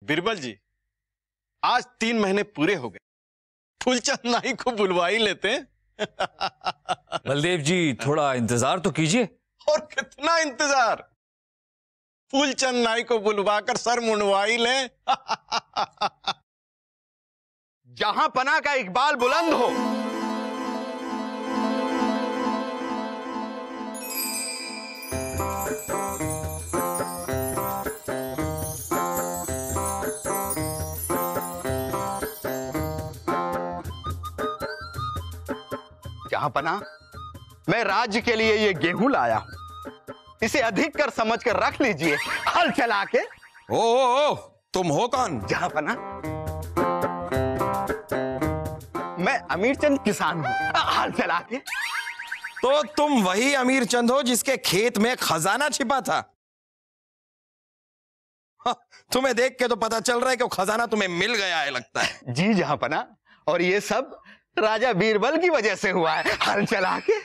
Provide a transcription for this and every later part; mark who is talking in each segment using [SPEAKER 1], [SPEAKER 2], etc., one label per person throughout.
[SPEAKER 1] बीरबल जी, आज 3 महीने पूरे हो गए, फूलचंद नाई को बुलवा ही लेते हैं।
[SPEAKER 2] बलदेव जी, थोड़ा इंतजार तो कीजिए।
[SPEAKER 1] और कितना इंतजार? फूलचंद नाई को बुलवाकर सर मुंडवा ही ले।
[SPEAKER 3] जहां पना का इकबाल बुलंद हो। जहां पना, मैं राज्य के लिए ये गेहूं लाया हूं, इसे अधिक कर समझ कर रख लीजिए। हल चला के।
[SPEAKER 4] ओ, तुम हो कौन?
[SPEAKER 3] जहां पना, मैं अमीर चंद किसान हूं। हल चला के।
[SPEAKER 4] तो तुम वही अमीर चंद हो जिसके खेत में खजाना छिपा था। तुम्हें देख के तो पता चल रहा है कि वो खजाना तुम्हें मिल गया है लगता है।
[SPEAKER 3] जी जहां पना, और ये सब राजा बीरबल की वजह से हुआ है। हल चला के।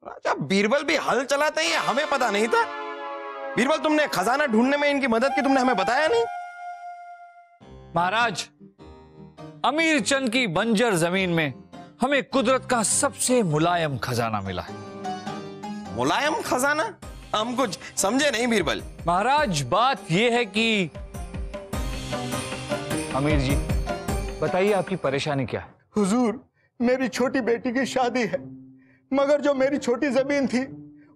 [SPEAKER 4] राजा बीरबल भी हल चलाते हैं, हमें पता नहीं था। बीरबल, तुमने खजाना ढूंढने में इनकी मदद की, तुमने हमें बताया नहीं।
[SPEAKER 2] महाराज, अमीर चंद की बंजर जमीन में हमें कुदरत का सबसे मुलायम खजाना मिला है।
[SPEAKER 4] मुलायम खजाना? हम कुछ समझे नहीं बीरबल।
[SPEAKER 2] महाराज, बात यह है कि अमीर जी, बताइए आपकी परेशानी क्या है?
[SPEAKER 3] हुजूर, मेरी छोटी बेटी की शादी है, मगर जो मेरी छोटी जमीन थी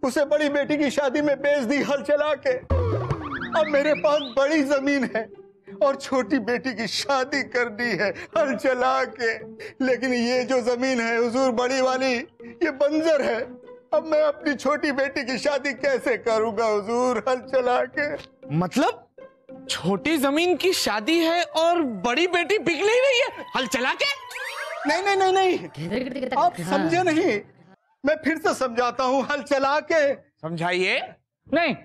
[SPEAKER 3] उसे बड़ी बेटी की शादी में बेच दी हल चला के। अब मेरे पास बड़ी जमीन है और छोटी बेटी की शादी करनी है हल चला के। लेकिन ये जो जमीन है हुजूर, बड़ी वाली, ये बंजर है। अब मैं अपनी छोटी बेटी की शादी कैसे करूंगा हुजूर, हल चला के?
[SPEAKER 5] मतलब छोटी जमीन की शादी है और बड़ी बेटी बिक नहीं रही है हल चला के?
[SPEAKER 3] नहीं नहीं नहीं नहीं, आप समझे नहीं। मैं फिर से समझाता हूँ, हल चला के।
[SPEAKER 5] समझाइए।
[SPEAKER 2] नहीं,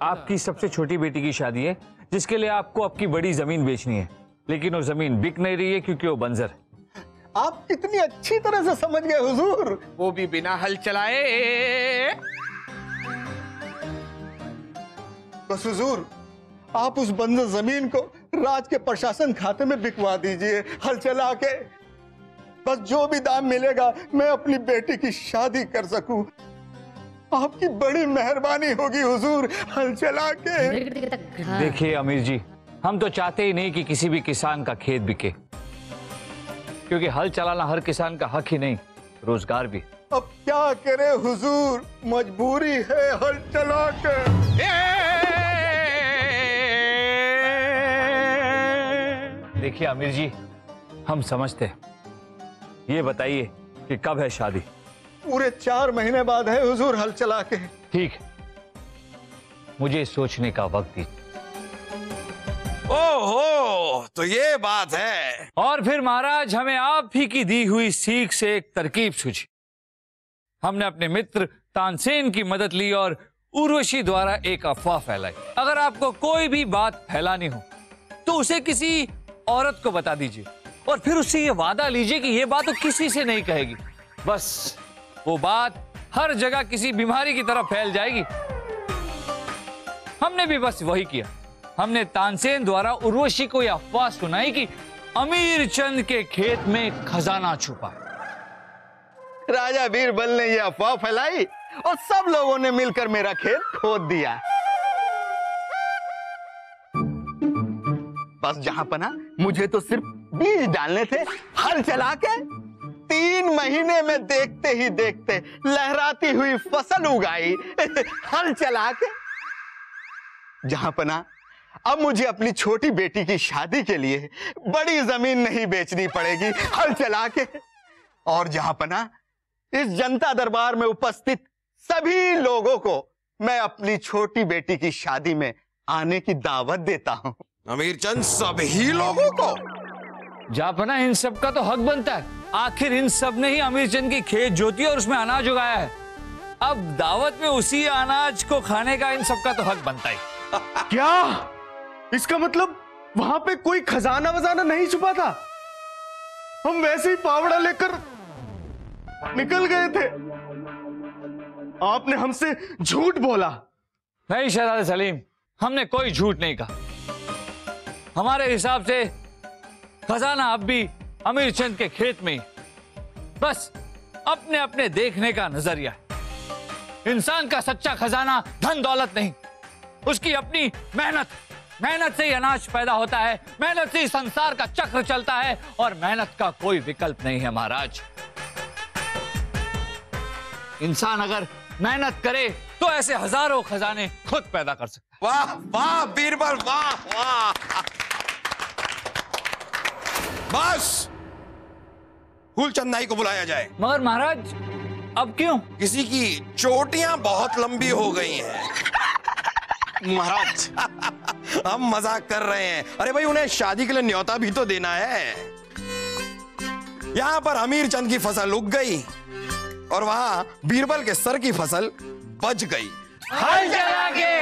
[SPEAKER 2] आपकी सबसे छोटी बेटी की शादी है जिसके लिए आपको आपकी बड़ी जमीन बेचनी है, लेकिन वो जमीन बिक नहीं रही है क्योंकि वो बंजर है।
[SPEAKER 3] आप कितनी अच्छी तरह से समझ गए हुजूर।
[SPEAKER 5] वो भी बिना हल चलाए।
[SPEAKER 3] बस हुजूर, आप उस बंजर जमीन को राज के प्रशासन खाते में बिकवा दीजिए हल चला के। बस जो भी दाम मिलेगा मैं अपनी बेटी की शादी कर सकूं। आपकी बड़ी मेहरबानी होगी हुजूर, हल चला के।
[SPEAKER 2] देखिए अमीर जी, हम तो चाहते ही नहीं कि किसी भी किसान का खेत बिके, क्योंकि हल चलाना हर किसान का हक ही नहीं, रोजगार भी।
[SPEAKER 3] अब क्या करे हुजूर, मजबूरी है हल चला के।
[SPEAKER 2] देखिए अमीर जी, हम समझते हैं। ये बताइए कि कब है शादी?
[SPEAKER 3] पूरे 4 महीने बाद है हुजूर, हल चला के।
[SPEAKER 2] ठीक, मुझे सोचने का वक्त दीजिए।
[SPEAKER 4] ओहो, तो ये बात है।
[SPEAKER 2] और फिर महाराज, हमें आप ही की दी हुई सीख से एक तरकीब सूझी। हमने अपने मित्र तानसेन की मदद ली और उर्वशी द्वारा एक अफवाह फैलाई। अगर आपको कोई भी बात फैलानी हो तो उसे किसी औरत को बता दीजिए और फिर उससे ये वादा लीजिए कि ये बात वो किसी से नहीं कहेगी। बस वो बात हर जगह किसी बीमारी की तरह फैल जाएगी। हमने भी बस वही किया। हमने तानसेन द्वारा उर्वशी को यह अफवाह सुनाई कि अमीर चंद के खेत में खजाना छुपा।
[SPEAKER 3] राजा बीरबल ने यह अफवाह फैलाई और सब लोगों ने मिलकर मेरा खेत खोद दिया। बस जहां पना, मुझे तो सिर्फ बीज डालने थे हल चला के। 3 महीने में देखते ही देखते लहराती हुई फसल उगाई हल चला के। जहां पना, अब मुझे अपनी छोटी बेटी की शादी के लिए बड़ी जमीन नहीं बेचनी पड़ेगी हल चला के। और जहां पना, इस जनता दरबार में उपस्थित सभी लोगों को मैं अपनी छोटी बेटी की शादी में आने की दावत देता हूं।
[SPEAKER 4] अमीर चंद, सभी लोगों को?
[SPEAKER 2] जापना, इन सब का तो हक बनता है। आखिर इन सब ने ही अमीर चंद की खेत जोती और उसमें अनाज उगाया है। अब दावत में उसी अनाज को खाने का इन सब का तो हक बनता है।
[SPEAKER 5] क्या इसका मतलब वहां पे कोई खजाना वजाना नहीं छुपा था? हम वैसे ही पावड़ा लेकर निकल गए थे। आपने हमसे झूठ बोला।
[SPEAKER 2] नहीं शहजादे सलीम, हमने कोई झूठ नहीं कहा। हमारे हिसाब से खजाना अब भी अमीर चंद के खेत में ही, बस अपने अपने देखने का नजरिया है। इंसान का सच्चा खजाना धन दौलत नहीं, उसकी अपनी मेहनत। मेहनत से ही अनाज पैदा होता है, मेहनत से ही संसार का चक्र चलता है, और मेहनत का कोई विकल्प नहीं है महाराज। इंसान अगर मेहनत करे तो ऐसे हजारों खजाने खुद पैदा कर सकता है।
[SPEAKER 4] वाह वाह बीरबल, वाह वाह। बस फूलचंद नाई को बुलाया जाए।
[SPEAKER 2] मगर महाराज अब क्यों?
[SPEAKER 4] किसी की चोटियां बहुत लंबी हो गई हैं।
[SPEAKER 1] महाराज
[SPEAKER 4] हम मजाक कर रहे हैं। अरे भाई, उन्हें शादी के लिए न्योता भी तो देना है। यहां पर अमीर चंद की फसल उग गई और वहां बीरबल के सर की फसल बच गई।
[SPEAKER 2] हल चला के